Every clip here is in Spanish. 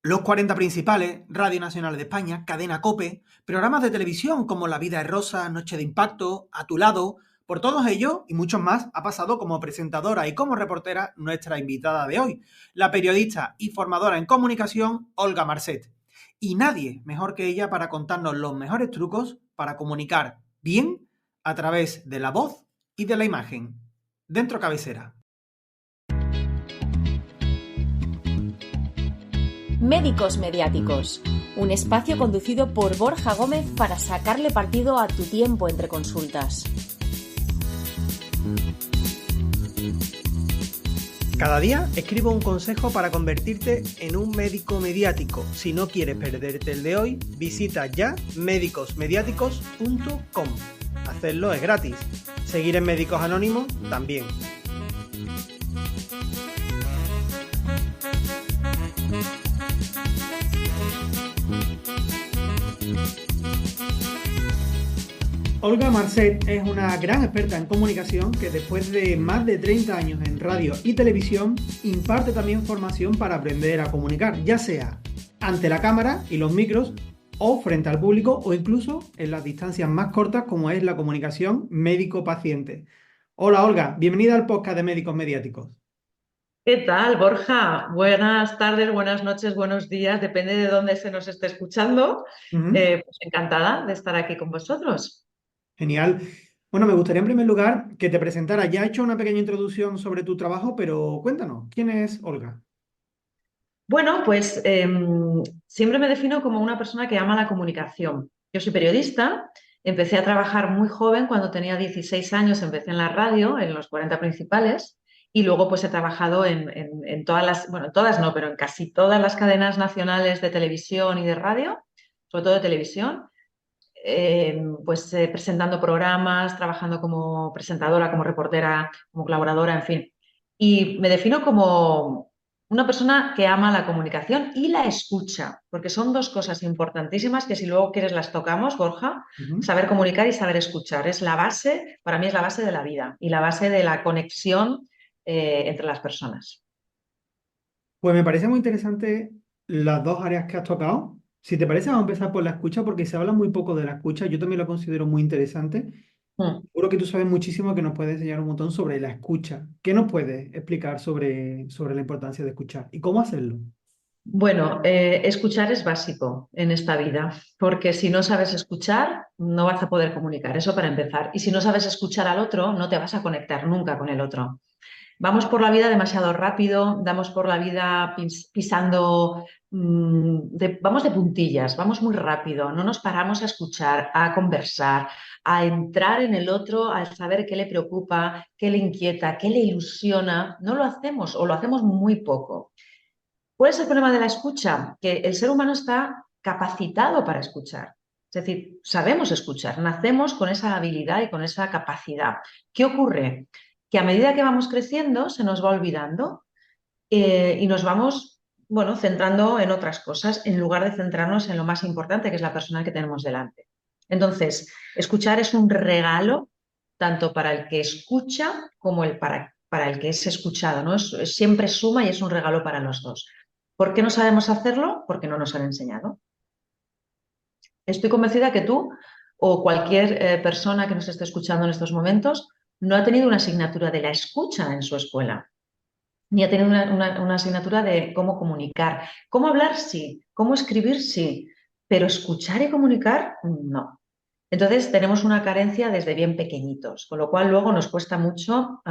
Los 40 principales, Radio Nacional de España, Cadena COPE, programas de televisión como La vida es rosa, Noche de impacto, A tu lado. Por todos ellos y muchos más ha pasado como presentadora y como reportera nuestra invitada de hoy, la periodista y formadora en comunicación Olga Marcet. Y nadie mejor que ella para contarnos los mejores trucos para comunicar bien a través de la voz y de la imagen. Dentro cabecera. Médicos Mediáticos, un espacio conducido por Borja Gómez para sacarle partido a tu tiempo entre consultas. Cada día escribo un consejo para convertirte en un médico mediático. Si no quieres perderte el de hoy, visita ya medicosmediáticos.com. Hacerlo es gratis. Seguir en Médicos Anónimos también. Olga Marcet es una gran experta en comunicación que después de más de 30 años en radio y televisión imparte también formación para aprender a comunicar, ya sea ante la cámara y los micros o frente al público o incluso en las distancias más cortas como es la comunicación médico-paciente. Hola Olga, bienvenida al podcast de Médicos Mediáticos. ¿Qué tal, Borja? Buenas tardes, buenas noches, buenos días, depende de dónde se nos esté escuchando. Pues encantada de estar aquí con vosotros. Genial. Bueno, me gustaría en primer lugar que te presentaras. Ya he hecho una pequeña introducción sobre tu trabajo, pero cuéntanos, ¿quién es Olga? Bueno, pues siempre me defino como una persona que ama la comunicación. Yo soy periodista, empecé a trabajar muy joven, cuando tenía 16 años, empecé en la radio, en los 40 principales, y luego pues he trabajado en todas las, bueno, todas no, pero en casi todas las cadenas nacionales de televisión y de radio, sobre todo de televisión. Presentando programas, trabajando como presentadora, como reportera, como colaboradora, en fin. Y me defino como una persona que ama la comunicación y la escucha, porque son dos cosas importantísimas que si luego quieres las tocamos, Borja. Saber comunicar y saber escuchar es la base, para mí es la base de la vida y la base de la conexión entre las personas. Pues me parece muy interesante las dos áreas que has tocado. Si te parece, vamos a empezar por la escucha, porque se habla muy poco de la escucha. Yo también lo considero muy interesante. Seguro que tú sabes muchísimo, que nos puedes enseñar un montón sobre la escucha. ¿Qué nos puedes explicar sobre la importancia de escuchar y cómo hacerlo? Bueno, escuchar es básico en esta vida, porque si no sabes escuchar, no vas a poder comunicar, eso para empezar. Y si no sabes escuchar al otro, no te vas a conectar nunca con el otro. Vamos por la vida demasiado rápido, damos por la vida pisando, vamos de puntillas, vamos muy rápido, no nos paramos a escuchar, a conversar, a entrar en el otro, a saber qué le preocupa, qué le inquieta, qué le ilusiona. No lo hacemos o lo hacemos muy poco. ¿Cuál es el problema de la escucha? Que el ser humano está capacitado para escuchar. Es decir, sabemos escuchar, nacemos con esa habilidad y con esa capacidad. ¿Qué ocurre? Que a medida que vamos creciendo se nos va olvidando y nos vamos, bueno, centrando en otras cosas en lugar de centrarnos en lo más importante, que es la persona que tenemos delante. Entonces, escuchar es un regalo tanto para el que escucha como para el que es escuchado, ¿no? Siempre suma y es un regalo para los dos. ¿Por qué no sabemos hacerlo? Porque no nos han enseñado. Estoy convencida que tú o cualquier persona que nos esté escuchando en estos momentos no ha tenido una asignatura de la escucha en su escuela, ni ha tenido una asignatura de cómo comunicar. Cómo hablar, sí. Cómo escribir, sí. Pero escuchar y comunicar, no. Entonces tenemos una carencia desde bien pequeñitos, con lo cual luego nos cuesta mucho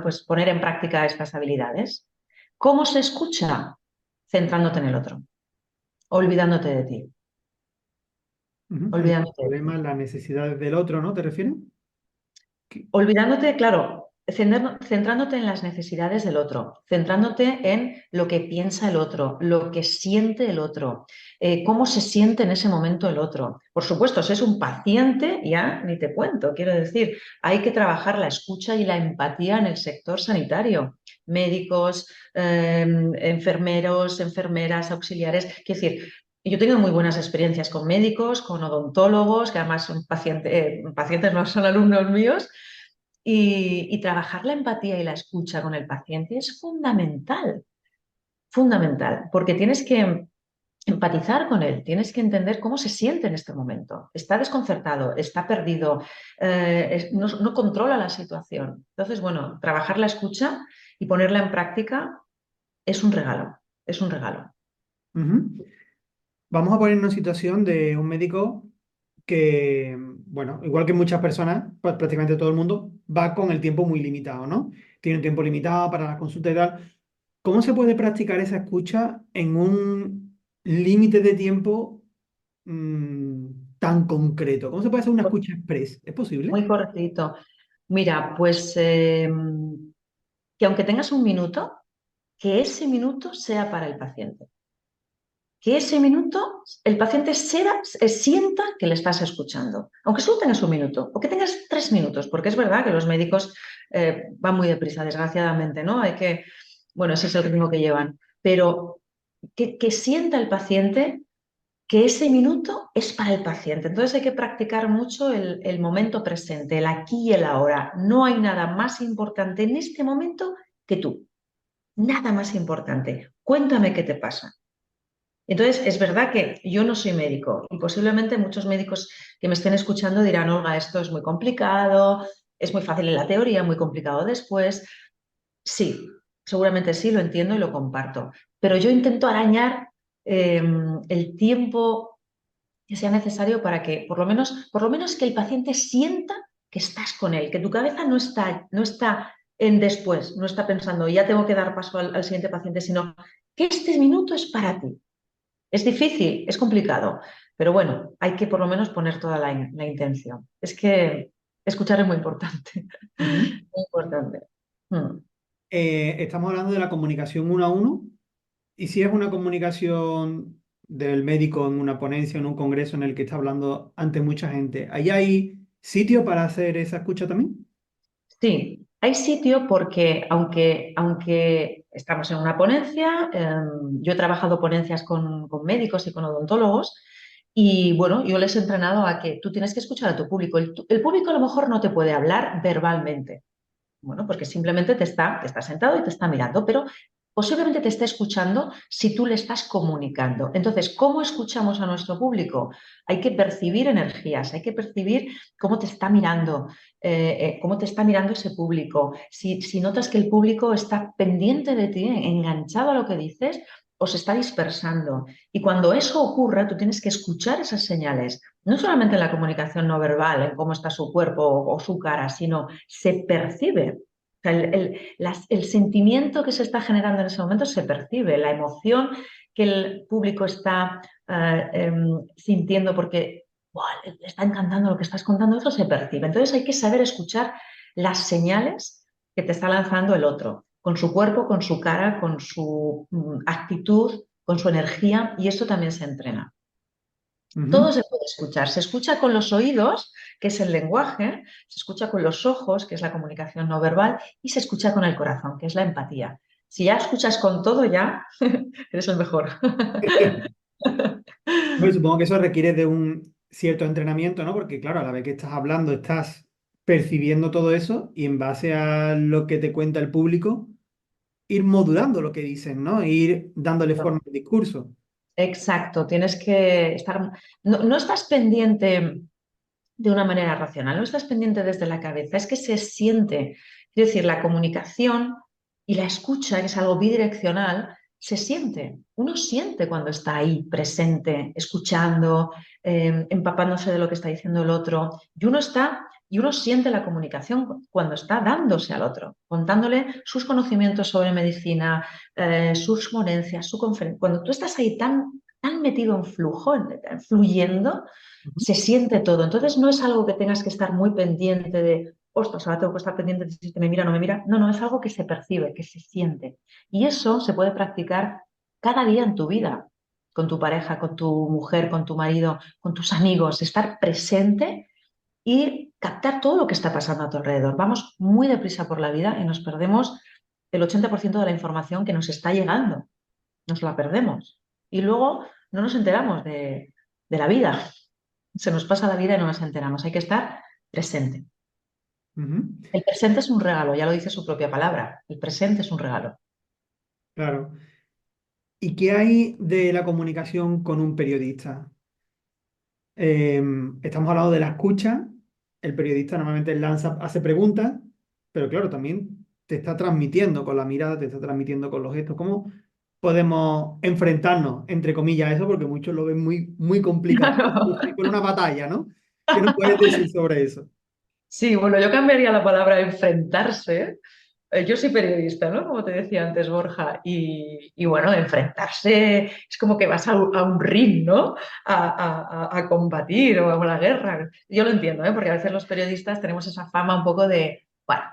pues poner en práctica estas habilidades. ¿Cómo se escucha? Centrándote en el otro, olvidándote de ti. El problema, las necesidades del otro, ¿no? ¿Te refieres? Olvidándote, claro, centrándote en las necesidades del otro, centrándote en lo que piensa el otro, lo que siente el otro, cómo se siente en ese momento el otro. Por supuesto, si es un paciente, ya ni te cuento, quiero decir, hay que trabajar la escucha y la empatía en el sector sanitario. Médicos, enfermeros, enfermeras, auxiliares, quiero decir, yo he tenido muy buenas experiencias con médicos, con odontólogos, que además son pacientes no son alumnos míos, y trabajar la empatía y la escucha con el paciente es fundamental, fundamental, porque tienes que empatizar con él, tienes que entender cómo se siente en este momento. Está desconcertado, está perdido, no controla la situación. Entonces, bueno, trabajar la escucha y ponerla en práctica es un regalo, es un regalo. Ujú. Vamos a poner una situación de un médico que, bueno, igual que muchas personas, pues prácticamente todo el mundo, va con el tiempo muy limitado, ¿no? Tiene un tiempo limitado para la consulta y tal. ¿Cómo se puede practicar esa escucha en un límite de tiempo tan concreto? ¿Cómo se puede hacer una escucha express? ¿Es posible? Muy cortito. Mira, pues que aunque tengas un minuto, que ese minuto sea para el paciente. Que ese minuto el paciente sienta que le estás escuchando, aunque solo tengas un minuto o que tengas 3 minutos, porque es verdad que los médicos van muy deprisa, desgraciadamente, ¿no? Bueno, ese es el ritmo que llevan, pero que sienta el paciente que ese minuto es para el paciente. Entonces hay que practicar mucho el momento presente, el aquí y el ahora. No hay nada más importante en este momento que tú. Nada más importante. Cuéntame qué te pasa. Entonces, es verdad que yo no soy médico y posiblemente muchos médicos que me estén escuchando dirán, Olga, esto es muy complicado, es muy fácil en la teoría, muy complicado después. Sí, seguramente sí, lo entiendo y lo comparto, pero yo intento arañar eh, el tiempo que sea necesario para que, por lo menos que el paciente sienta que estás con él, que tu cabeza no está en después, no está pensando, ya tengo que dar paso al siguiente paciente, sino que este minuto es para ti. Es difícil, es complicado, pero bueno, hay que por lo menos poner toda la intención. Es que escuchar es muy importante, Ujú. muy importante. Mm. Estamos hablando de la comunicación uno a uno. ¿Y si es una comunicación del médico en una ponencia, en un congreso en el que está hablando ante mucha gente? ¿Ahí hay sitio para hacer esa escucha también? Sí, hay sitio porque aunque estamos en una ponencia, yo he trabajado ponencias con médicos y con odontólogos y bueno, yo les he entrenado a que tú tienes que escuchar a tu público. El público a lo mejor no te puede hablar verbalmente. Bueno, porque simplemente te está sentado y te está mirando, pero posiblemente te esté escuchando si tú le estás comunicando. Entonces, ¿cómo escuchamos a nuestro público? Hay que percibir energías, hay que percibir cómo te está mirando, cómo te está mirando ese público. Si notas que el público está pendiente de ti, enganchado a lo que dices, o se está dispersando. Y cuando eso ocurra, tú tienes que escuchar esas señales, no solamente en la comunicación no verbal, en cómo está su cuerpo o su cara, sino se percibe. O sea, el sentimiento que se está generando en ese momento se percibe, la emoción que el público está sintiendo porque ¡buah! Le está encantando lo que estás contando, eso se percibe. Entonces hay que saber escuchar las señales que te está lanzando el otro, con su cuerpo, con su cara, con su actitud, con su energía, y eso también se entrena. Todo Ujú. se puede escuchar. Se escucha con los oídos, que es el lenguaje, se escucha con los ojos, que es la comunicación no verbal, y se escucha con el corazón, que es la empatía. Si ya escuchas con todo, ya eres el mejor. Bueno, supongo que eso requiere de un cierto entrenamiento, ¿no? Porque claro, a la vez que estás hablando, estás percibiendo todo eso y en base a lo que te cuenta el público, ir modulando lo que dicen, ¿no? Ir dándole forma al discurso. Exacto, tienes que estar. No estás pendiente de una manera racional, no estás pendiente desde la cabeza, es que se siente. Es decir, la comunicación y la escucha, que es algo bidireccional, se siente. Uno siente cuando está ahí presente, escuchando, empapándose de lo que está diciendo el otro. Y uno siente la comunicación cuando está dándose al otro, contándole sus conocimientos sobre medicina, sus ponencias, su conferencia. Cuando tú estás ahí tan metido en flujo, fluyendo, Ujú. se siente todo. Entonces no es algo que tengas que estar muy pendiente de, ostras, ahora tengo que estar pendiente de si me mira o no me mira. No, no, es algo que se percibe, que se siente. Y eso se puede practicar cada día en tu vida, con tu pareja, con tu mujer, con tu marido, con tus amigos, estar presente y captar todo lo que está pasando a tu alrededor. Vamos muy deprisa por la vida y nos perdemos el 80% de la información que nos está llegando. Nos la perdemos. Y luego no nos enteramos de la vida. Se nos pasa la vida y no nos enteramos. Hay que estar presente. Ujú. El presente es un regalo, ya lo dice su propia palabra. El presente es un regalo. Claro. ¿Y qué hay de la comunicación con un periodista? Estamos hablando de la escucha. El periodista normalmente hace preguntas, pero claro, también te está transmitiendo con la mirada, te está transmitiendo con los gestos. ¿Cómo podemos enfrentarnos, entre comillas, a eso? Porque muchos lo ven muy, muy complicado. Como si fuera una batalla, ¿no? ¿Qué nos puedes decir sobre eso? Sí, bueno, yo cambiaría la palabra enfrentarse. Yo soy periodista, ¿no? Como te decía antes, Borja, y bueno, enfrentarse es como que vas a un ring, ¿no? A combatir o a una guerra. Yo lo entiendo, ¿eh? Porque a veces los periodistas tenemos esa fama un poco de, bueno,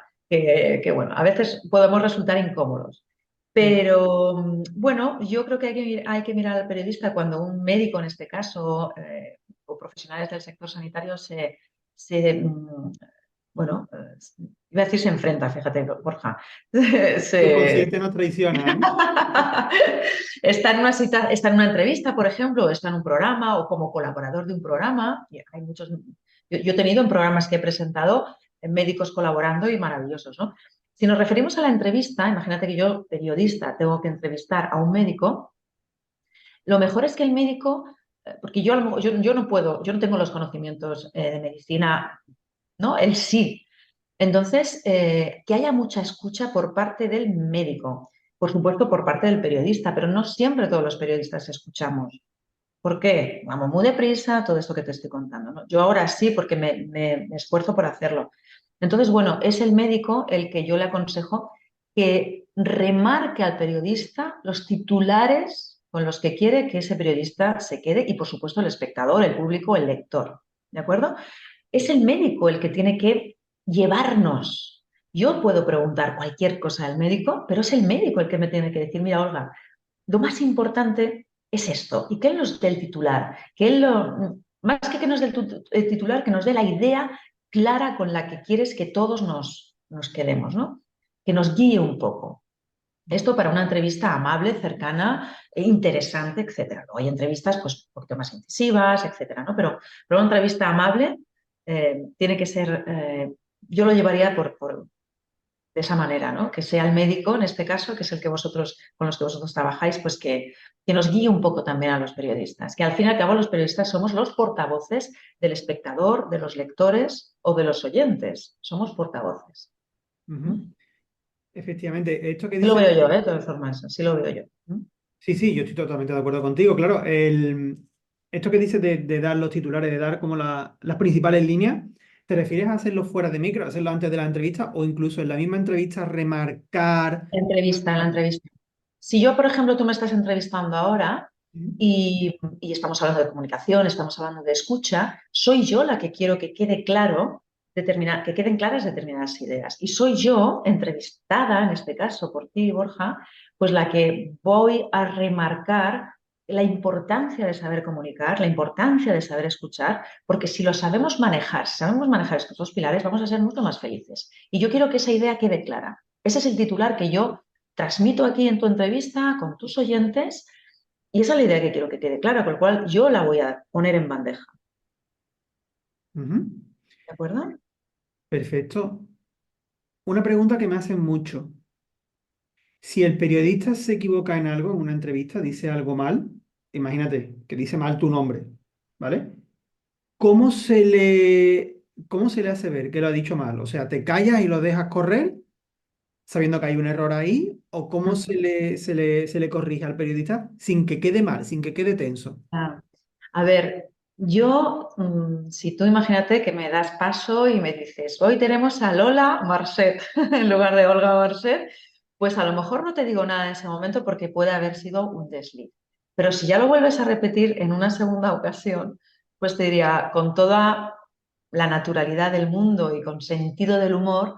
bueno, a veces podemos resultar incómodos. Mm. Pero bueno, yo creo que hay que mirar al periodista cuando un médico, en este caso, o profesionales del sector sanitario se bueno, iba a decir se enfrenta, fíjate, Borja. Se... Subconsciente nos traiciona, ¿eh? Está en una entrevista, por ejemplo, o está en un programa o como colaborador de un programa. Y hay muchos, yo he tenido en programas que he presentado médicos colaborando y maravillosos, ¿no? Si nos referimos a la entrevista, imagínate que yo, periodista, tengo que entrevistar a un médico, lo mejor es que el médico, porque yo, yo no puedo, yo no tengo los conocimientos de medicina, ¿no? Él sí. Entonces, que haya mucha escucha por parte del médico, por supuesto por parte del periodista, pero no siempre todos los periodistas escuchamos. ¿Por qué? Vamos muy deprisa, todo esto que te estoy contando, ¿no? Yo ahora sí, porque me esfuerzo por hacerlo. Entonces, bueno, es el médico el que yo le aconsejo que remarque al periodista los titulares con los que quiere que ese periodista se quede y, por supuesto, el espectador, el público, el lector. ¿De acuerdo? Es el médico el que tiene que llevarnos. Yo puedo preguntar cualquier cosa al médico, pero es el médico el que me tiene que decir, mira, Olga, lo más importante es esto, y que él nos dé el titular, más que nos dé el titular, que nos dé la idea clara con la que quieres que todos nos quedemos, ¿no? Que nos guíe un poco. Esto para una entrevista amable, cercana, interesante, etcétera. Luego hay entrevistas pues, un poquito más incisivas, etcétera, ¿no? Pero una entrevista amable tiene que ser, yo lo llevaría de esa manera, ¿no? Que sea el médico, en este caso, que es el que vosotros, con los que vosotros trabajáis, pues que nos guíe un poco también a los periodistas. Que al fin y al cabo los periodistas somos los portavoces del espectador, de los lectores o de los oyentes. Somos portavoces. Ujú. ¿Mm? Efectivamente, esto que Así lo dices. veo yo, de todas formas, así lo veo yo. ¿Mm? Sí, sí, yo estoy totalmente de acuerdo contigo. Claro, esto que dices de dar los titulares, de dar como las principales líneas, ¿te refieres a hacerlo fuera de micro, hacerlo antes de la entrevista o incluso en la misma entrevista remarcar? En la entrevista. Si yo, por ejemplo, tú me estás entrevistando ahora Ujú. y estamos hablando de comunicación, estamos hablando de escucha, soy yo la que quiero que quede claro, que queden claras determinadas ideas. Y soy yo, entrevistada, en este caso por ti, Borja, pues la que voy a remarcar la importancia de saber comunicar, la importancia de saber escuchar, porque si lo sabemos manejar, si sabemos manejar estos dos pilares, vamos a ser mucho más felices. Y yo quiero que esa idea quede clara. Ese es el titular que yo transmito aquí en tu entrevista con tus oyentes y esa es la idea que quiero que quede clara, con lo cual yo la voy a poner en bandeja. Ujú. ¿De acuerdo? Perfecto. Una pregunta que me hacen mucho. Si el periodista se equivoca en algo, en una entrevista, dice algo mal, imagínate que dice mal tu nombre, ¿vale? ¿Cómo cómo se le hace ver que lo ha dicho mal? O sea, ¿te callas y lo dejas correr sabiendo que hay un error ahí? ¿O cómo se le corrige al periodista sin que quede mal, sin que quede tenso? Ah, a ver, yo, si tú imagínate que me das paso y me dices, hoy tenemos a Lola Marcet en lugar de Olga Marcet, pues a lo mejor no te digo nada en ese momento porque puede haber sido un desliz. Pero si ya lo vuelves a repetir en una segunda ocasión, pues te diría con toda la naturalidad del mundo y con sentido del humor,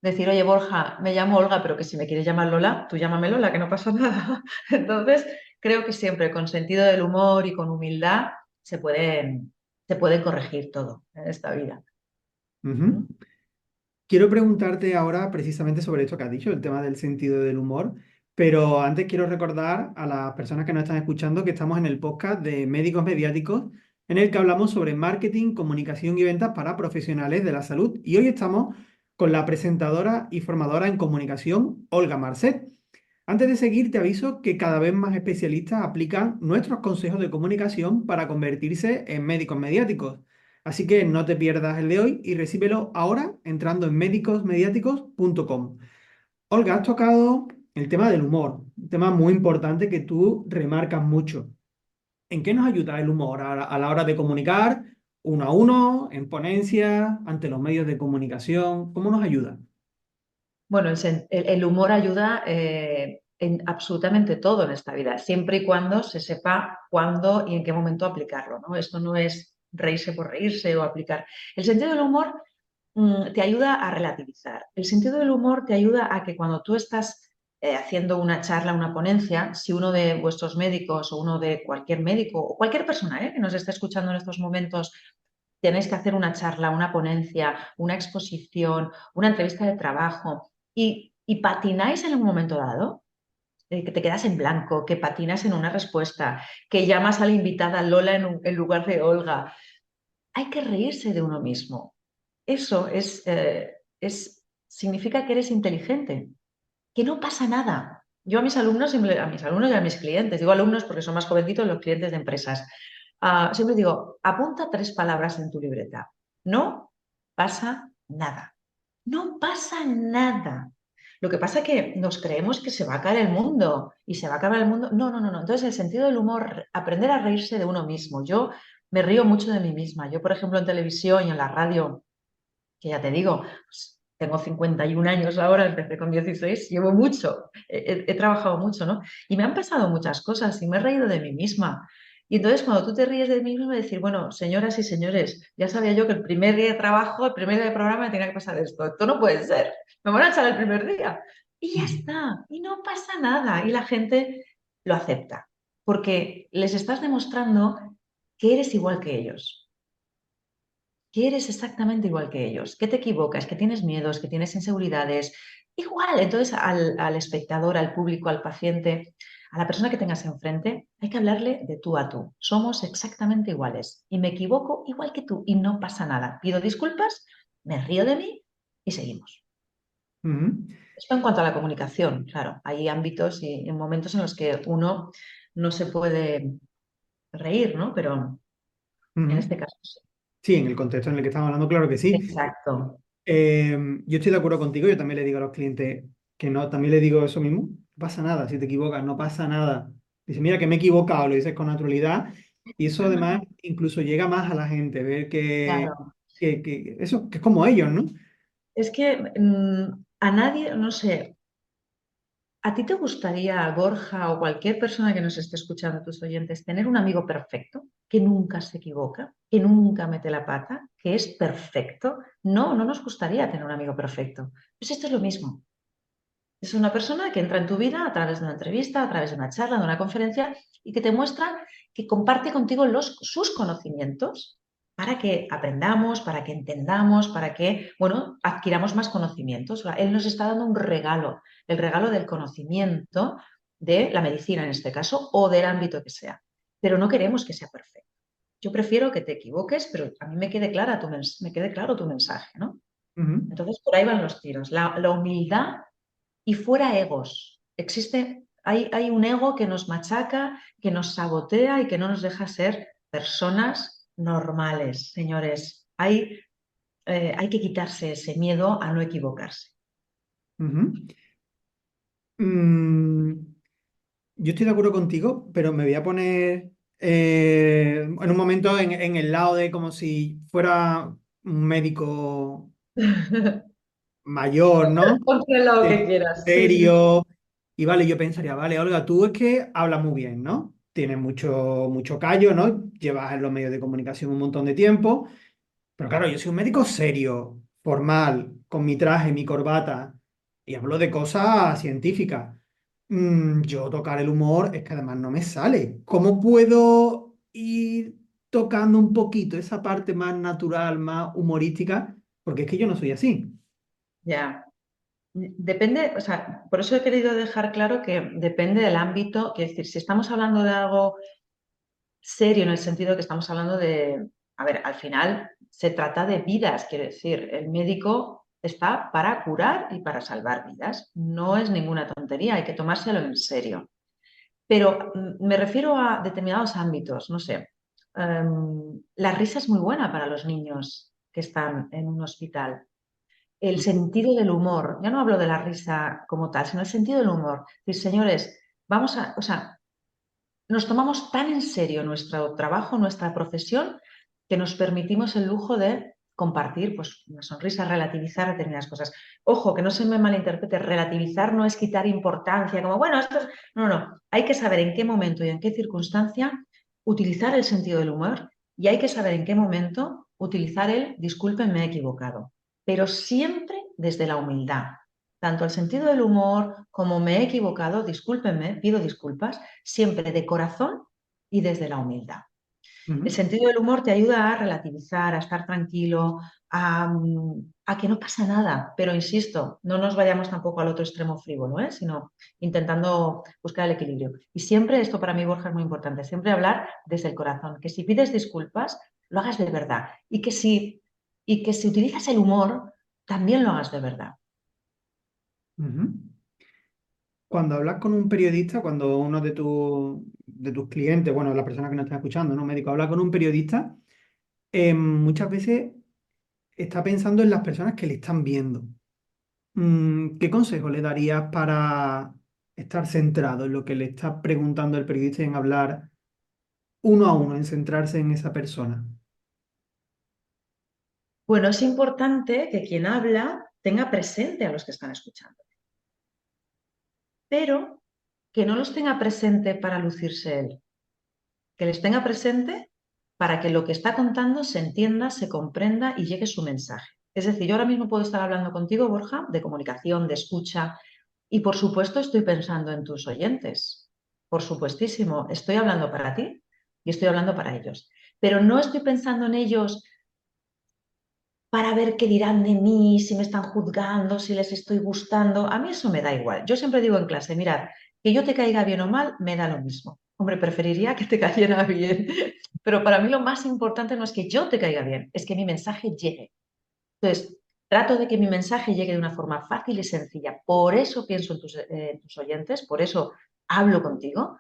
decir, oye, Borja, me llamo Olga, pero que si me quieres llamar Lola, tú llámame Lola, que no pasa nada. Entonces, creo que siempre con sentido del humor y con humildad se puede corregir todo en esta vida. Ujú. Quiero preguntarte ahora precisamente sobre esto que has dicho, el tema del sentido del humor, pero antes quiero recordar a las personas que nos están escuchando que estamos en el podcast de Médicos Mediáticos, en el que hablamos sobre marketing, comunicación y ventas para profesionales de la salud. Y hoy estamos con la presentadora y formadora en comunicación, Olga Marcet. Antes de seguir, te aviso que cada vez más especialistas aplican nuestros consejos de comunicación para convertirse en médicos mediáticos. Así que no te pierdas el de hoy y recíbelo ahora entrando en médicosmediáticos.com. Olga, has tocado el tema del humor, un tema muy importante que tú remarcas mucho. ¿En qué nos ayuda el humor a la hora de comunicar uno a uno, en ponencia, ante los medios de comunicación? ¿Cómo nos ayuda? Bueno, el humor ayuda en absolutamente todo en esta vida, siempre y cuando se sepa cuándo y en qué momento aplicarlo, ¿no? Esto no es reírse por reírse o aplicar. El sentido del humor te ayuda a relativizar. El sentido del humor te ayuda a que cuando tú estás haciendo una charla, una ponencia, si uno de vuestros médicos o uno de cualquier médico o cualquier persona que nos esté escuchando en estos momentos, tenéis que hacer una charla, una ponencia, una exposición, una entrevista de trabajo y patináis en un momento dado, que te quedas en blanco, que patinas en una respuesta, que llamas a la invitada Lola en lugar de Olga. Hay que reírse de uno mismo. Eso significa que eres inteligente, que no pasa nada. Yo a mis alumnos, a mis alumnos y a mis clientes, digo alumnos porque son más jovencitos los clientes de empresas, siempre digo, apunta 3 palabras en tu libreta. No pasa nada. No pasa nada. Lo que pasa es que nos creemos que se va a caer el mundo y se va a acabar el mundo. No, no, no, no. Entonces, el sentido del humor, aprender a reírse de uno mismo. Yo me río mucho de mí misma. Yo, por ejemplo, en televisión y en la radio, que ya te digo, pues, tengo 51 años ahora, empecé con 16, llevo mucho, he trabajado mucho, ¿no? Y me han pasado muchas cosas y me he reído de mí misma. Y entonces cuando tú te ríes de mí mismo, decir, bueno, señoras y señores, ya sabía yo que el primer día de trabajo, el primer día de programa me tenía que pasar esto no puede ser, me van a echar el primer día. Y ya está, y no pasa nada, y la gente lo acepta, porque les estás demostrando que eres igual que ellos, que eres exactamente igual que ellos, que te equivocas, que tienes miedos, que tienes inseguridades. Igual, entonces al espectador, al público, al paciente, a la persona que tengas enfrente, hay que hablarle de tú a tú. Somos exactamente iguales y me equivoco igual que tú y no pasa nada. Pido disculpas, me río de mí y seguimos. Ujú, Esto en cuanto a la comunicación, claro, hay ámbitos y en momentos en los que uno no se puede reír, ¿no? Pero en ujú. este caso sí. Sí, en el contexto en el que estamos hablando, claro que sí. Exacto. Yo estoy de acuerdo contigo, yo también le digo a los clientes que no, también le digo eso mismo, no pasa nada, si te equivocas, no pasa nada. Dice, mira que me he equivocado, lo dices con naturalidad y eso además incluso llega más a la gente, ver Claro. que eso, que es como ellos, ¿no? Es que a nadie, no sé, ¿a ti te gustaría, Borja, o cualquier persona que nos esté escuchando, tus oyentes, tener un amigo perfecto, que nunca se equivoca, que nunca mete la pata, que es perfecto? No, no nos gustaría tener un amigo perfecto. Pues esto es lo mismo. Es una persona que entra en tu vida a través de una entrevista, a través de una charla, de una conferencia y que te muestra que comparte contigo sus conocimientos para que aprendamos, para que entendamos, para que, bueno, adquiramos más conocimientos. O sea, él nos está dando un regalo, el regalo del conocimiento de la medicina en este caso o del ámbito que sea. Pero no queremos que sea perfecto. Yo prefiero que te equivoques, pero a mí me quede me quede claro tu mensaje, ¿no? Ujú, Entonces, por ahí van los tiros. La humildad y fuera egos. Hay un ego que nos machaca, que nos sabotea y que no nos deja ser personas normales, señores. Hay que quitarse ese miedo a no equivocarse. ujú. Mm, yo estoy de acuerdo contigo, pero me voy a poner en un momento en el lado de como si fuera un médico mayor, ¿no? Ponte el lado que quieras, sí, sí. Serio. Y vale, yo pensaría, vale, Olga, tú es que hablas muy bien, ¿no? Tienes mucho callo, ¿no? Llevas en los medios de comunicación un montón de tiempo. Pero claro, yo soy un médico serio, formal, con mi traje, mi corbata, y hablo de cosas científicas. Yo tocar el humor es que además no me sale. ¿Cómo puedo ir tocando un poquito esa parte más natural, más humorística? Porque es que yo no soy así. Ya. Depende, o sea, por eso he querido dejar claro que depende del ámbito, que es decir, si estamos hablando de algo serio en el sentido que estamos hablando de, a ver, al final se trata de vidas, quiero decir, el médico está para curar y para salvar vidas. No es ninguna tontería, hay que tomárselo en serio. Pero me refiero a determinados ámbitos, no sé. La risa es muy buena para los niños que están en un hospital. El sentido del humor, ya no hablo de la risa como tal, sino el sentido del humor. Es decir, señores, o sea, nos tomamos tan en serio nuestro trabajo, nuestra profesión, que nos permitimos el lujo de compartir pues, una sonrisa, relativizar determinadas cosas. Ojo, que no se me malinterprete, relativizar no es quitar importancia, como, bueno, esto es... No, no, hay que saber en qué momento y en qué circunstancia utilizar el sentido del humor y hay que saber en qué momento utilizar el disculpen, me he equivocado, pero siempre desde la humildad. Tanto el sentido del humor como me he equivocado, discúlpenme, pido disculpas, siempre de corazón y desde la humildad. El Ujú. sentido del humor te ayuda a relativizar, a estar tranquilo, a que no pasa nada, pero insisto, no nos vayamos tampoco al otro extremo frívolo, sino intentando buscar el equilibrio. Y siempre, esto para mí, Borja, es muy importante, siempre hablar desde el corazón, que si pides disculpas, lo hagas de verdad y que si utilizas el humor, también lo hagas de verdad. Ujú. Cuando hablas con un periodista, cuando uno de tus clientes, bueno, la persona que nos está escuchando, ¿no? Médico, habla con un periodista, muchas veces está pensando en las personas que le están viendo. ¿Qué consejo le darías para estar centrado en lo que le está preguntando el periodista y en hablar uno a uno, en centrarse en esa persona? Bueno, es importante que quien habla tenga presente a los que están escuchando, pero que no los tenga presente para lucirse él, que les tenga presente para que lo que está contando se entienda, se comprenda y llegue su mensaje. Es decir, yo ahora mismo puedo estar hablando contigo, Borja, de comunicación, de escucha, y por supuesto estoy pensando en tus oyentes. Por supuestísimo, estoy hablando para ti y estoy hablando para ellos. Pero no estoy pensando en ellos para ver qué dirán de mí, si me están juzgando, si les estoy gustando. A mí eso me da igual. Yo siempre digo en clase, mirad, que yo te caiga bien o mal, me da lo mismo. Hombre, preferiría que te cayera bien, pero para mí lo más importante no es que yo te caiga bien, es que mi mensaje llegue. Entonces, trato de que mi mensaje llegue de una forma fácil y sencilla. Por eso pienso en tus oyentes, por eso hablo contigo.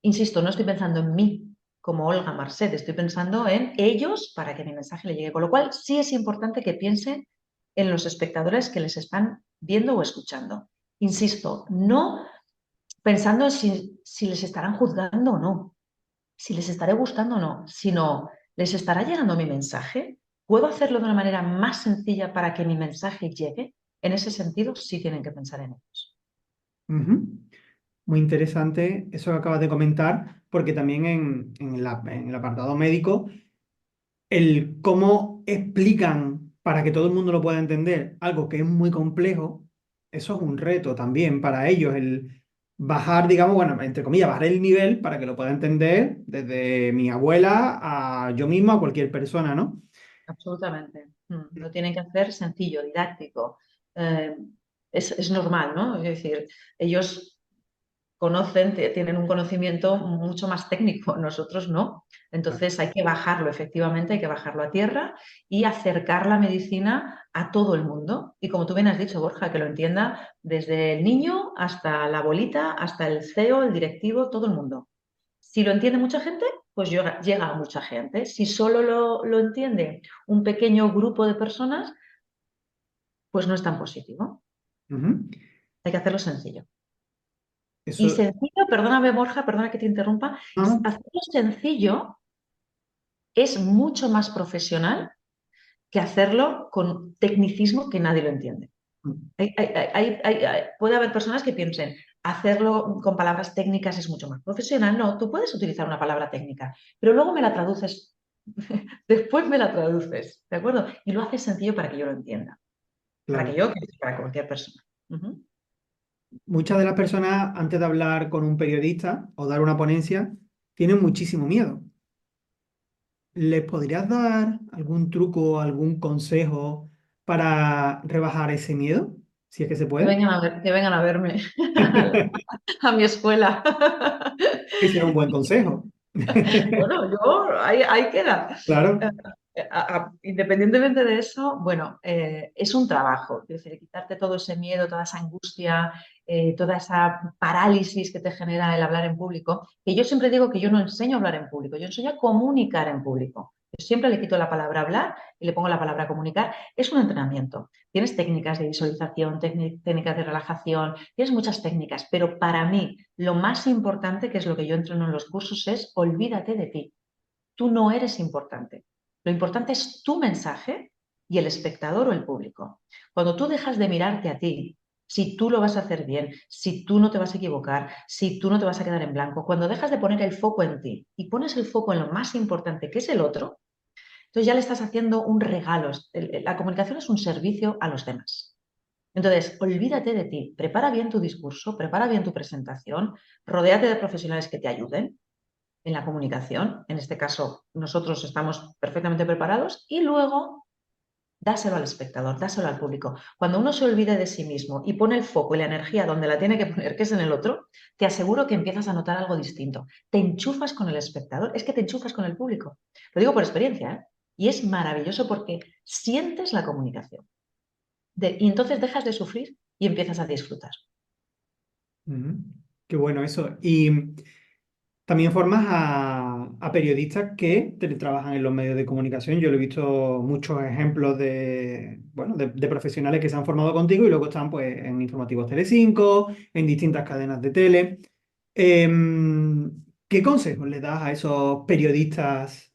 Insisto, no estoy pensando en mí como Olga Marcet, estoy pensando en ellos para que mi mensaje le llegue. Con lo cual, sí es importante que piensen en los espectadores que les están viendo o escuchando. Insisto, no pensando en si les estarán juzgando o no, si les estaré gustando o no, sino les estará llegando mi mensaje. ¿Puedo hacerlo de una manera más sencilla para que mi mensaje llegue? En ese sentido, sí tienen que pensar en ellos. Ujú. Muy interesante eso que acabas de comentar, porque también en el apartado médico, el cómo explican para que todo el mundo lo pueda entender algo que es muy complejo, eso es un reto también para ellos, el bajar, digamos, bueno, entre comillas, bajar el nivel para que lo pueda entender desde mi abuela a yo mismo, a cualquier persona, ¿no? Absolutamente. Lo tienen que hacer sencillo, didáctico. Eh, es normal, ¿no? Es decir, ellos conocen, tienen un conocimiento mucho más técnico, nosotros no. Entonces hay que bajarlo, efectivamente, hay que bajarlo a tierra y acercar la medicina a todo el mundo. Y como tú bien has dicho, Borja, que lo entienda desde el niño hasta la abuelita, hasta el CEO, el directivo, todo el mundo. Si lo entiende mucha gente, pues llega a mucha gente. Si solo lo entiende un pequeño grupo de personas, pues no es tan positivo. Ujú. Hay que hacerlo sencillo. Y Eso, sencillo, perdóname Borja, perdona que te interrumpa, ah, hacerlo sencillo es mucho más profesional que hacerlo con tecnicismo que nadie lo entiende. Puede haber personas que piensen, hacerlo con palabras técnicas es mucho más profesional. No, tú puedes utilizar una palabra técnica, pero luego me la traduces, después me la traduces, ¿de acuerdo? Y lo haces sencillo para que yo lo entienda, para que claro. yo, para cualquier persona. Ujú. Muchas de las personas, antes de hablar con un periodista o dar una ponencia, tienen muchísimo miedo. ¿Les podrías dar algún truco, algún consejo para rebajar ese miedo? Si es que se puede. Que vengan a verme a mi escuela. Ese es un buen consejo. Bueno, ahí queda. Claro. Independientemente de eso, bueno, es un trabajo, es decir, quitarte todo ese miedo, toda esa angustia, toda esa parálisis que te genera el hablar en público, que yo siempre digo que yo no enseño a hablar en público, yo enseño a comunicar en público. Yo siempre le quito la palabra hablar y le pongo la palabra comunicar. Es un entrenamiento. Tienes técnicas de visualización, técnicas de relajación, tienes muchas técnicas, pero para mí lo más importante, que es lo que yo entreno en los cursos, es olvídate de ti. Tú no eres importante. Lo importante es tu mensaje y el espectador o el público. Cuando tú dejas de mirarte a ti, si tú lo vas a hacer bien, si tú no te vas a equivocar, si tú no te vas a quedar en blanco, cuando dejas de poner el foco en ti y pones el foco en lo más importante, que es el otro, entonces ya le estás haciendo un regalo. La comunicación es un servicio a los demás. Entonces, olvídate de ti, prepara bien tu discurso, prepara bien tu presentación, rodéate de profesionales que te ayuden en la comunicación. En este caso, nosotros estamos perfectamente preparados y luego dáselo al espectador, dáselo al público. Cuando uno se olvide de sí mismo y pone el foco y la energía donde la tiene que poner, que es en el otro, te aseguro que empiezas a notar algo distinto. Te enchufas con el espectador, es que te enchufas con el público. Lo digo por experiencia, ¿eh? Y es maravilloso porque sientes la comunicación. Y entonces dejas de sufrir y empiezas a disfrutar. Ujú. Qué bueno eso. Y también formas a periodistas que teletrabajan en los medios de comunicación. Yo lo he visto muchos ejemplos de, bueno, de profesionales que se han formado contigo y luego están pues, en informativos Telecinco, en distintas cadenas de tele. ¿Qué consejos le das a esos periodistas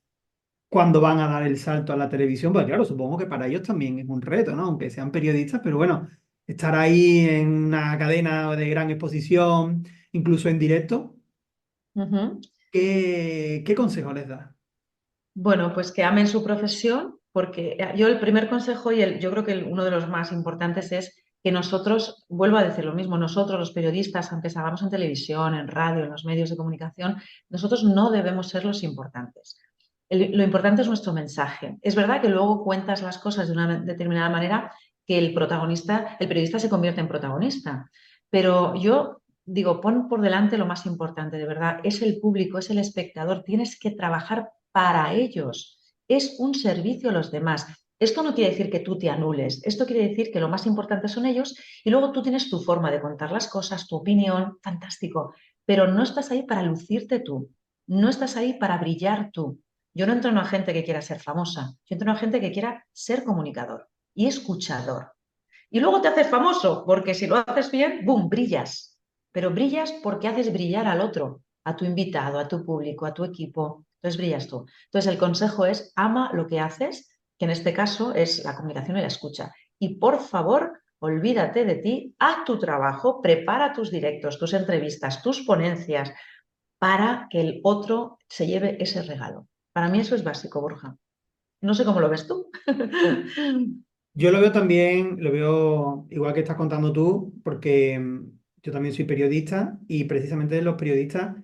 cuando van a dar el salto a la televisión? Pues claro, supongo que para ellos también es un reto, ¿no? Aunque sean periodistas, pero bueno, estar ahí en una cadena de gran exposición, incluso en directo. Ujú. ¿Qué consejo les da? Bueno, pues que amen su profesión, porque yo el primer consejo y yo creo que uno de los más importantes es que nosotros, vuelvo a decir lo mismo, nosotros los periodistas, aunque salgamos en televisión, en radio, en los medios de comunicación, nosotros no debemos ser los importantes. Lo importante es nuestro mensaje. Es verdad que luego cuentas las cosas de una determinada manera que el protagonista, el periodista se convierte en protagonista, pero yo digo, pon por delante lo más importante, de verdad, es el público, es el espectador, tienes que trabajar para ellos. Es un servicio a los demás. Esto no quiere decir que tú te anules, esto quiere decir que lo más importante son ellos y luego tú tienes tu forma de contar las cosas, tu opinión, fantástico, pero no estás ahí para lucirte tú, no estás ahí para brillar tú. Yo no entreno a gente que quiera ser famosa, yo entreno a gente que quiera ser comunicador y escuchador. Y luego te haces famoso, porque si lo haces bien, ¡boom!, brillas. Pero brillas porque haces brillar al otro, a tu invitado, a tu público, a tu equipo. Entonces brillas tú. Entonces el consejo es ama lo que haces, que en este caso es la comunicación y la escucha. Y por favor, olvídate de ti, haz tu trabajo, prepara tus directos, tus entrevistas, tus ponencias, para que el otro se lleve ese regalo. Para mí eso es básico, Borja. No sé cómo lo ves tú. Yo lo veo también, lo veo igual que estás contando tú, porque yo también soy periodista y precisamente los periodistas,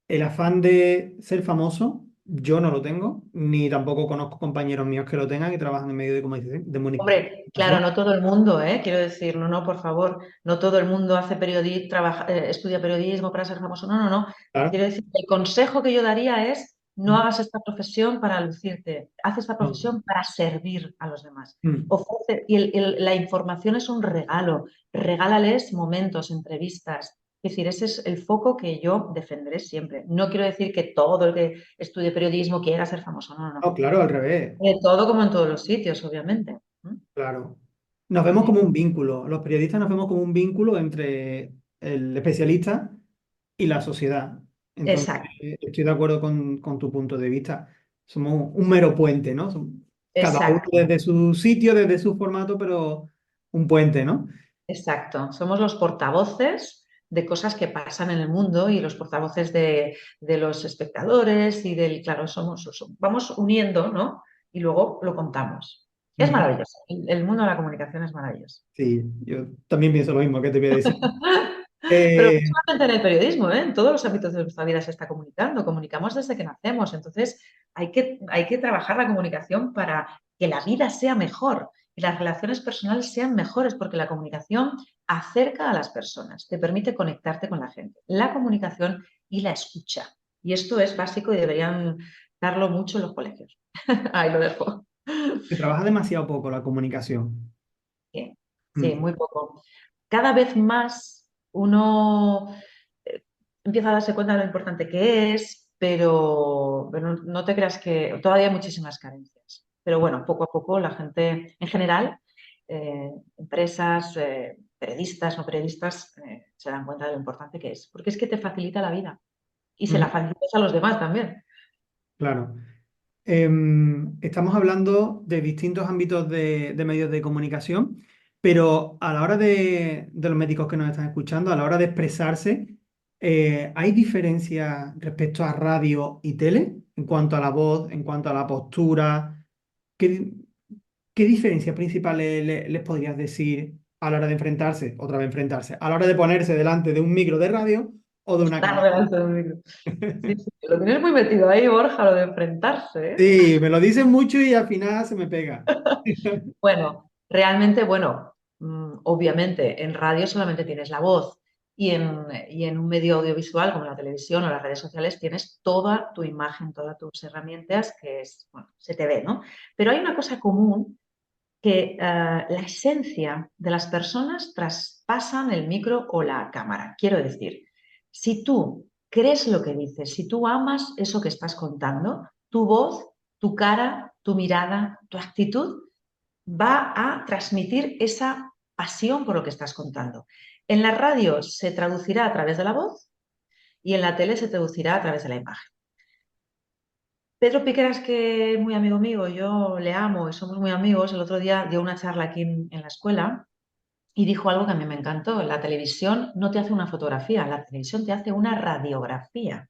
el afán de ser famoso, yo no lo tengo, ni tampoco conozco compañeros míos que lo tengan y trabajan en medio de Hombre, claro, comunicación. no todo el mundo, quiero decir, no, no, por favor, no todo el mundo hace periodismo, estudia periodismo para ser famoso, no, no, no. Claro. Quiero decir, el consejo que yo daría es no Mm, hagas esta profesión para lucirte, haz esta no. profesión para servir a los demás. Mm. Ofrece, y la información es un regalo, regálales momentos, entrevistas. Es decir, ese es el foco que yo defenderé siempre. No quiero decir que todo el que estudie periodismo quiera ser famoso, no, no, no. No, claro, al revés. De todo como en todos los sitios, obviamente. ¿Mm? Claro. Nos vemos como un vínculo. Los periodistas nos vemos como un vínculo entre el especialista y la sociedad. Entonces, Exacto, estoy de acuerdo con tu punto de vista. Somos un mero puente, ¿no? Cada uno exacto, desde su sitio, desde su formato, pero un puente, ¿no? exacto. Somos los portavoces de cosas que pasan en el mundo y los portavoces de los espectadores y del, claro, vamos uniendo, ¿no? Y luego lo contamos. Es Ujú. maravilloso. El mundo de la comunicación es maravilloso. Sí, yo también pienso lo mismo que te voy a decir. Pero Eh, no solamente en el periodismo, ¿eh? En todos los ámbitos de nuestra vida se está comunicando, comunicamos desde que nacemos, entonces hay que trabajar la comunicación para que la vida sea mejor y las relaciones personales sean mejores, porque la comunicación acerca a las personas, te permite conectarte con la gente, la comunicación y la escucha. Y esto es básico y deberían darlo mucho en los colegios. Ahí lo dejo. Se trabaja demasiado poco la comunicación. Sí, sí, Mm, muy poco. Cada vez más uno empieza a darse cuenta de lo importante que es, pero no te creas que todavía hay muchísimas carencias. Pero bueno, poco a poco la gente en general, empresas, periodistas, no periodistas, se dan cuenta de lo importante que es, porque es que te facilita la vida y se la mm, facilitas a los demás también. claro. Estamos hablando de distintos ámbitos de medios de comunicación, pero a la hora de los médicos que nos están escuchando, a la hora de expresarse, ¿hay diferencia respecto a radio y tele en cuanto a la voz, en cuanto a la postura? ¿Qué, qué diferencias principales les podrías decir a la hora de enfrentarse, otra vez enfrentarse, a la hora de ponerse delante de un micro de radio o de una Estar cámara? delante de un micro. Sí, sí, lo tienes muy metido ahí, Borja, lo de enfrentarse, ¿eh? Sí, me lo dicen mucho y al final se me pega. Bueno, realmente, bueno, obviamente en radio solamente tienes la voz y en un medio audiovisual como la televisión o las redes sociales tienes toda tu imagen, todas tus herramientas que es, bueno, se te ve, ¿no? Pero hay una cosa común que la esencia de las personas traspasan el micro o la cámara. Quiero decir, si tú crees lo que dices, si tú amas eso que estás contando, tu voz, tu cara, tu mirada, tu actitud va a transmitir esa pasión por lo que estás contando. En la radio se traducirá a través de la voz y en la tele se traducirá a través de la imagen. Pedro Piqueras, que es muy amigo mío, yo le amo y somos muy amigos, el otro día dio una charla aquí en la escuela y dijo algo que a mí me encantó. La televisión no te hace una fotografía, la televisión te hace una radiografía.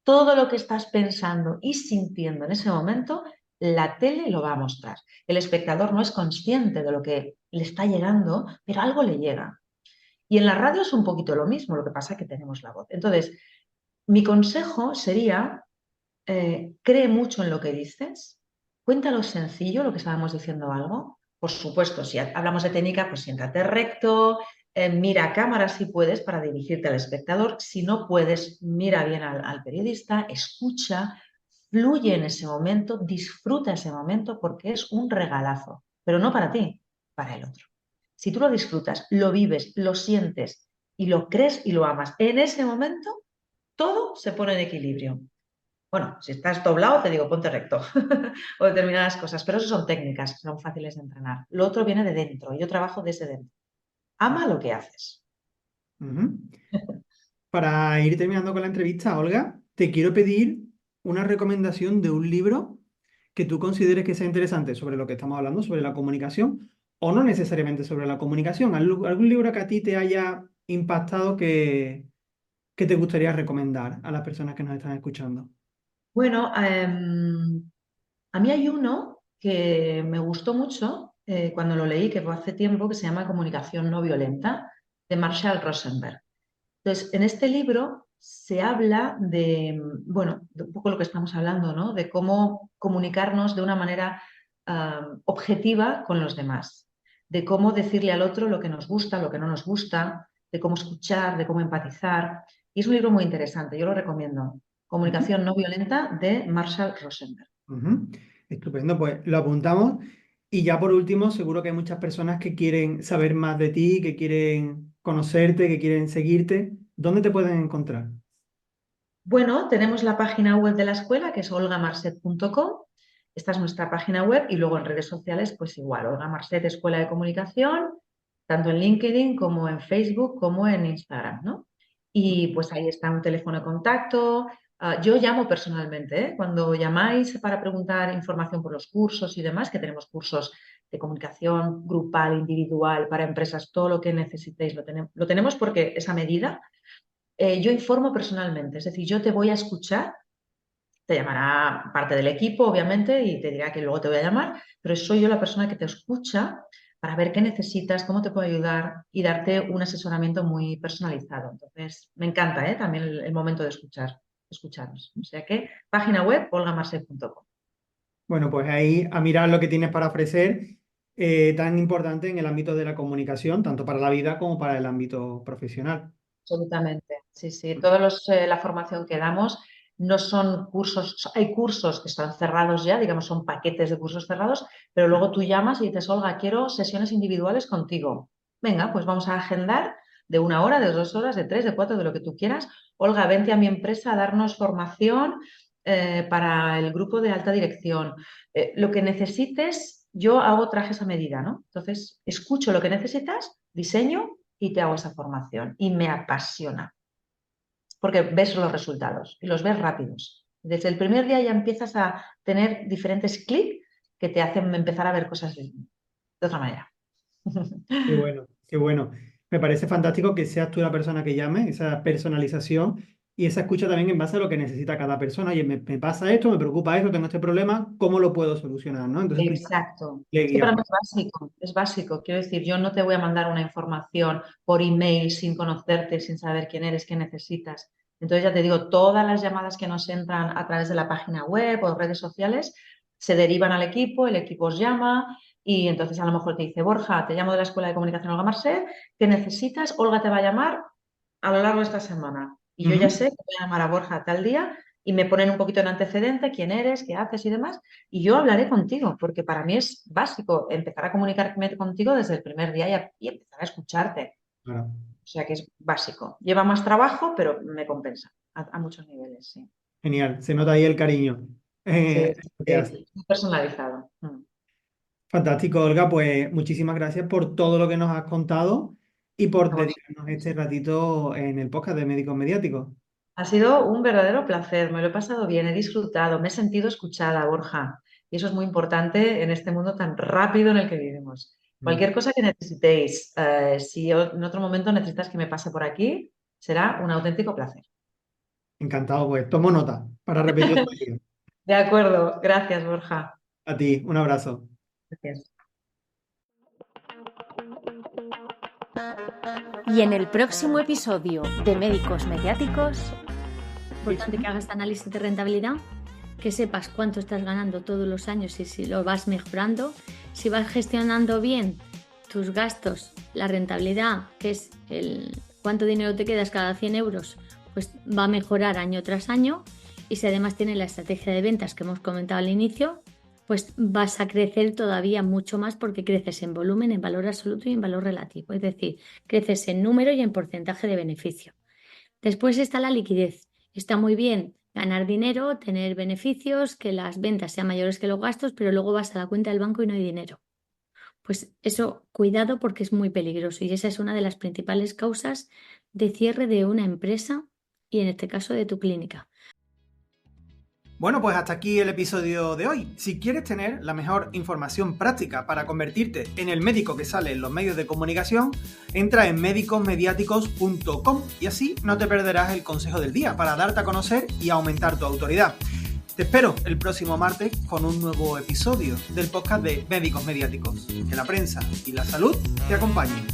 Todo lo que estás pensando y sintiendo en ese momento, la tele lo va a mostrar. El espectador no es consciente de lo que le está llegando, pero algo le llega. Y en la radio es un poquito lo mismo, lo que pasa es que tenemos la voz. Entonces, mi consejo sería, cree mucho en lo que dices, cuéntalo sencillo, lo que estábamos diciendo algo. Por supuesto, si hablamos de técnica, pues siéntate recto, mira a cámara si puedes para dirigirte al espectador. Si no puedes, mira bien al periodista, escucha, fluye en ese momento, disfruta ese momento porque es un regalazo, pero no para ti, para el otro. Si tú lo disfrutas, lo vives, lo sientes y lo crees y lo amas, en ese momento todo se pone en equilibrio. Bueno, si estás doblado, te digo, ponte recto o determinadas cosas, pero eso son técnicas, son fáciles de entrenar. Lo otro viene de dentro, yo trabajo desde dentro. Ama lo que haces. Ujú. Para ir terminando con la entrevista, Olga, te quiero pedir una recomendación de un libro que tú consideres que sea interesante sobre lo que estamos hablando, sobre la comunicación, o no necesariamente sobre la comunicación. ¿Algún libro que a ti te haya impactado que te gustaría recomendar a las personas que nos están escuchando? Bueno, a mí hay uno que me gustó mucho cuando lo leí, que fue hace tiempo, que se llama Comunicación no violenta, de Marshall Rosenberg. Entonces, en este libro se habla de, bueno, de un poco lo que estamos hablando, ¿no? De cómo comunicarnos de una manera objetiva con los demás, de cómo decirle al otro lo que nos gusta, lo que no nos gusta, de cómo escuchar, de cómo empatizar. Y es un libro muy interesante, yo lo recomiendo. Ujú. Comunicación no violenta de Marshall Rosenberg. Ujú. Estupendo, pues lo apuntamos. Y ya por último, seguro que hay muchas personas que quieren saber más de ti, que quieren conocerte, que quieren seguirte. ¿Dónde te pueden encontrar? Bueno, tenemos la página web de la escuela, que es olgamarset.com. Esta es nuestra página web y luego en redes sociales, pues igual, Olga Marset, Escuela de Comunicación, tanto en LinkedIn como en Facebook como en Instagram, ¿no? Y pues ahí está un teléfono de contacto. Yo llamo personalmente, ¿eh? Cuando llamáis para preguntar información por los cursos y demás, que tenemos cursos de comunicación grupal, individual, para empresas, todo lo que necesitéis lo tenemos porque es a medida. Yo informo personalmente, es decir, yo te voy a escuchar, te llamará parte del equipo, obviamente, y te dirá que luego te voy a llamar, pero soy yo la persona que te escucha para ver qué necesitas, cómo te puedo ayudar y darte un asesoramiento muy personalizado. Entonces, me encanta, también el momento de escucharnos. O sea que, página web, olgamarset.com. Bueno, pues ahí a mirar lo que tienes para ofrecer, tan importante en el ámbito de la comunicación, tanto para la vida como para el ámbito profesional. Absolutamente, sí, sí. La formación que damos no son cursos, hay cursos que están cerrados ya, digamos, son paquetes de cursos cerrados, pero luego tú llamas y dices, Olga, quiero sesiones individuales contigo. Venga, pues vamos a agendar de 1 hora, de 2 horas, de 3, de 4, de lo que tú quieras. Olga, vente a mi empresa a darnos formación para el grupo de alta dirección. Lo que necesites, yo hago trajes a medida, ¿no? Entonces, escucho lo que necesitas, diseño y te hago esa formación. Y me apasiona, porque ves los resultados y los ves rápidos. Desde el primer día ya empiezas a tener diferentes clics que te hacen empezar a ver cosas de otra manera. Qué bueno, qué bueno. Me parece fantástico que seas tú la persona que llame, esa personalización y esa escucha también en base a lo que necesita cada persona. Oye, me pasa esto, me preocupa esto, tengo este problema, ¿cómo lo puedo solucionar? ¿No? Entonces tú Exacto. le Es que para guías. mí es básico. Quiero decir, yo no te voy a mandar una información por email sin conocerte, sin saber quién eres, qué necesitas. Entonces ya te digo, todas las llamadas que nos entran a través de la página web o redes sociales se derivan al equipo, el equipo os llama y entonces a lo mejor te dice, Borja, te llamo de la Escuela de Comunicación Olga Marcet, ¿qué necesitas? Olga te va a llamar a lo largo de esta semana. Y yo ya Ujú. sé que voy a llamar a Borja tal día y me ponen un poquito en antecedente quién eres, qué haces y demás. Y yo hablaré contigo, porque para mí es básico empezar a comunicarme contigo desde el primer día y empezar a escucharte. Claro. O sea que es básico. Lleva más trabajo, pero me compensa a muchos niveles, sí. Genial, se nota ahí el cariño Sí, lo que hace. sí, muy personalizado. Mm. Fantástico, Olga, pues muchísimas gracias por todo lo que nos has contado y por A vos. dedicarnos este ratito en el podcast de Médicos Mediáticos. Ha sido un verdadero placer, me lo he pasado bien, he disfrutado, me he sentido escuchada, Borja. Y eso es muy importante en este mundo tan rápido en el que vivimos. Mm. Cualquier cosa que necesitéis, si en otro momento necesitas que me pase por aquí, será un auténtico placer. Encantado, pues tomo nota para repetir otro día. De acuerdo, gracias, Borja. A ti, un abrazo. Gracias. Y en el próximo episodio de Médicos Mediáticos, Importante que hagas análisis de rentabilidad, que sepas cuánto estás ganando todos los años y si lo vas mejorando, si vas gestionando bien tus gastos, la rentabilidad, que es el cuánto dinero te quedas cada 100 euros, pues va a mejorar año tras año, y si además tienes la estrategia de ventas que hemos comentado al inicio, pues vas a crecer todavía mucho más porque creces en volumen, en valor absoluto y en valor relativo, es decir, creces en número y en porcentaje de beneficio. Después está la liquidez. Está muy bien ganar dinero, tener beneficios, que las ventas sean mayores que los gastos, pero luego vas a la cuenta del banco y no hay dinero. Pues eso, cuidado porque es muy peligroso y esa es una de las principales causas de cierre de una empresa y en este caso de tu clínica. Bueno, pues hasta aquí el episodio de hoy. Si quieres tener la mejor información práctica para convertirte en el médico que sale en los medios de comunicación, entra en medicosmediáticos.com y así no te perderás el consejo del día para darte a conocer y aumentar tu autoridad. Te espero el próximo martes con un nuevo episodio del podcast de Médicos Mediáticos. Que la prensa y la salud te acompañen.